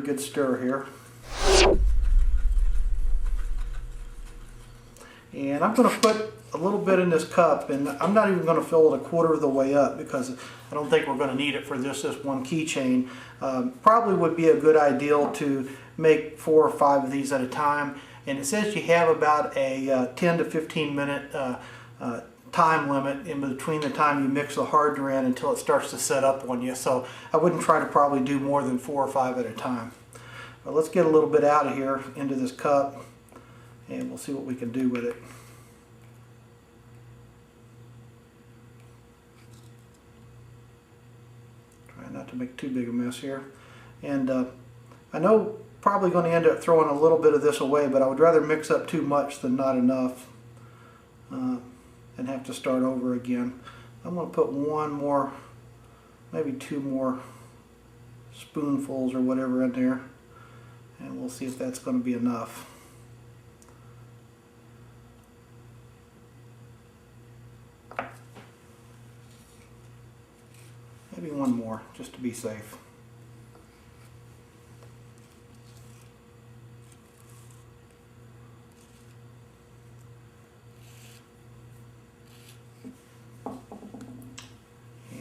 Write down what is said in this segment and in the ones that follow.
Good stir here. And I'm going to put a little bit in this cup, and I'm not even going to fill it a quarter of the way up because I don't think we're going to need it for this one keychain. Probably would be a good idea to make 4 or 5 of these at a time. And it says you have about a 10 to 15 minute time limit in between the time you mix the hardener in until it starts to set up on you. So I wouldn't try to probably do more than 4 or 5 at a time. But let's get a little bit out of here into this cup and we'll see what we can do with it. Try not to make too big a mess here. And I know probably going to end up throwing a little bit of this away, but I would rather mix up too much than not enough and have to start over again. I'm going to put 1 more, maybe 2 more spoonfuls or whatever in there, and we'll see if that's going to be enough. Maybe 1 more, just to be safe.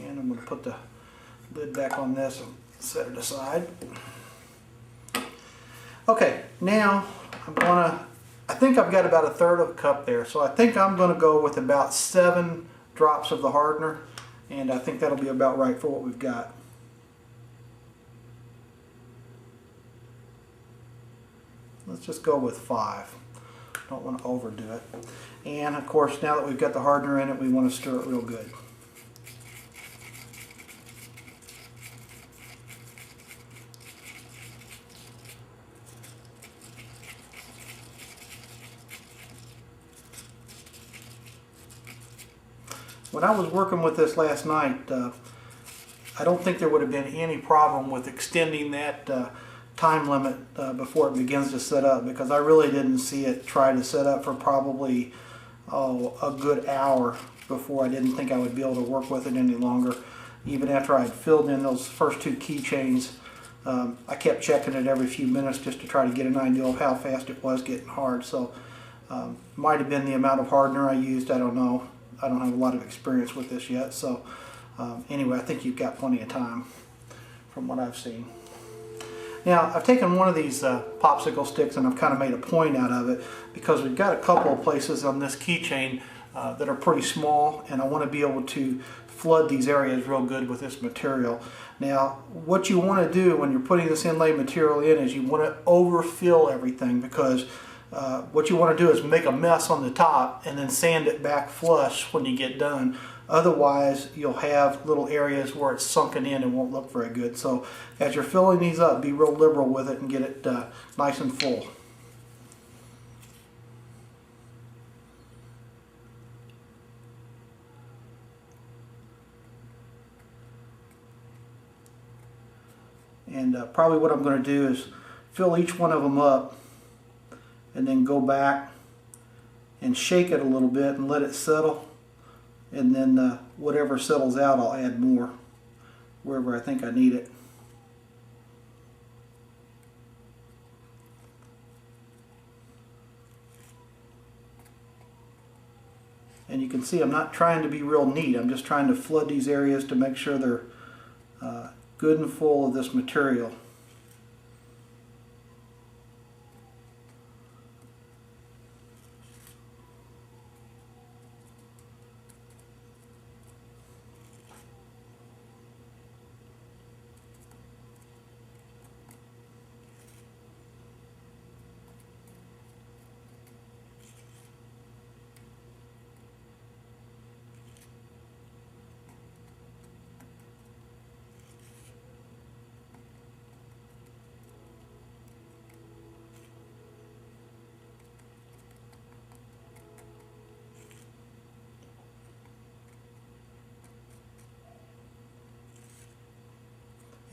And I'm going to put the lid back on this and set it aside. Okay, now I think I've got about 1/3 of a cup there, so I think I'm going to go with about 7 drops of the hardener, and I think that'll be about right for what we've got. Let's just go with 5. Don't want to overdo it. And of course, now that we've got the hardener in it, we want to stir it real good. When I was working with this last night, I don't think there would have been any problem with extending that time limit before it begins to set up, because I really didn't see it try to set up for probably a good hour before I didn't think I would be able to work with it any longer. Even after I had filled in those first 2 keychains, I kept checking it every few minutes just to try to get an idea of how fast it was getting hard. So might have been the amount of hardener I used, I don't know. I don't have a lot of experience with this yet, so anyway, I think you've got plenty of time from what I've seen. Now, I've taken one of these popsicle sticks and I've kind of made a point out of it because we've got a couple of places on this keychain that are pretty small, and I want to be able to flood these areas real good with this material. Now, what you want to do when you're putting this inlay material in is you want to overfill everything, because what you want to do is make a mess on the top and then sand it back flush when you get done. Otherwise, you'll have little areas where it's sunken in and won't look very good. So as you're filling these up, be real liberal with it and get it nice and full. And probably what I'm going to do is fill each one of them up and then go back and shake it a little bit and let it settle, and then whatever settles out I'll add more wherever I think I need it. And you can see I'm not trying to be real neat, I'm just trying to flood these areas to make sure they're good and full of this material.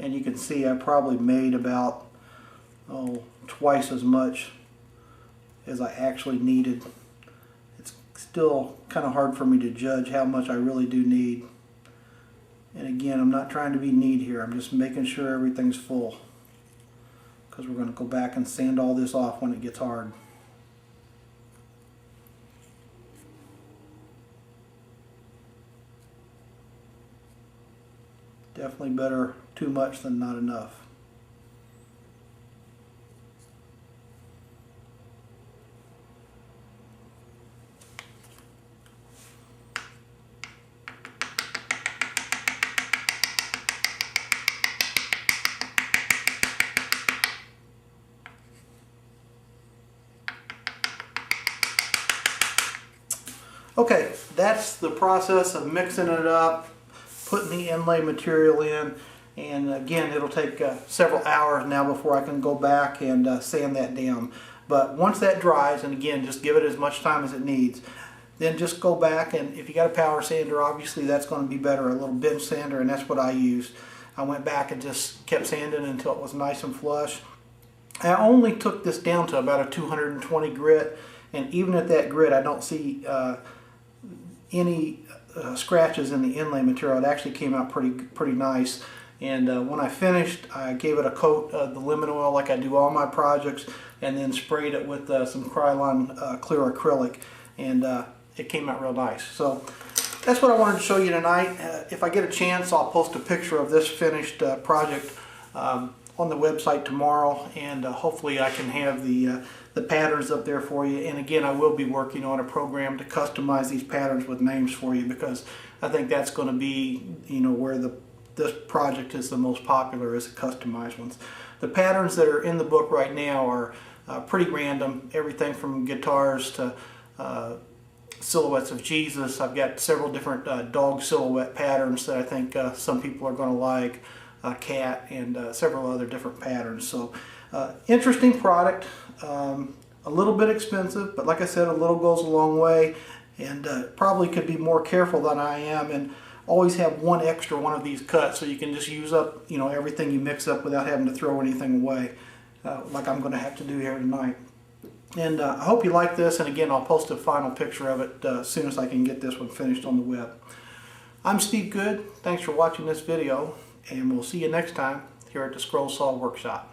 And you can see I probably made about twice as much as I actually needed. It's still kind of hard for me to judge how much I really do need. And again, I'm not trying to be neat here, I'm just making sure everything's full. because we're going to go back and sand all this off when it gets hard. Definitely better too much than not enough. Okay, that's the process of mixing it up, putting the inlay material in, and again, it'll take several hours now before I can go back and sand that down. But once that dries, and again, just give it as much time as it needs, then just go back, and if you got a power sander, obviously that's going to be better, a little bench sander, and that's what I used. I went back and just kept sanding until it was nice and flush. I only took this down to about a 220 grit, and even at that grit, I don't see any scratches in the inlay material. It actually came out pretty nice. And when I finished, I gave it a coat of the lemon oil like I do all my projects, and then sprayed it with some Krylon clear acrylic, and it came out real nice. So that's what I wanted to show you tonight. If I get a chance, I'll post a picture of this finished project on the website tomorrow, and hopefully I can have the patterns up there for you. And again, I will be working on a program to customize these patterns with names for you, because I think that's going to be, you know, where this project is the most popular, is the customized ones. The patterns that are in the book right now are pretty random, everything from guitars to silhouettes of Jesus. I've got several different dog silhouette patterns that I think some people are going to like, a cat, and several other different patterns. So interesting product, a little bit expensive, but like I said, a little goes a long way, and probably could be more careful than I am, and always have one extra one of these cuts so you can just use up, you know, everything you mix up without having to throw anything away, like I'm going to have to do here tonight. And I hope you like this, and again, I'll post a final picture of it as soon as I can get this one finished on the web. I'm Steve Good. Thanks for watching this video, and we'll see you next time here at the Scroll Saw Workshop.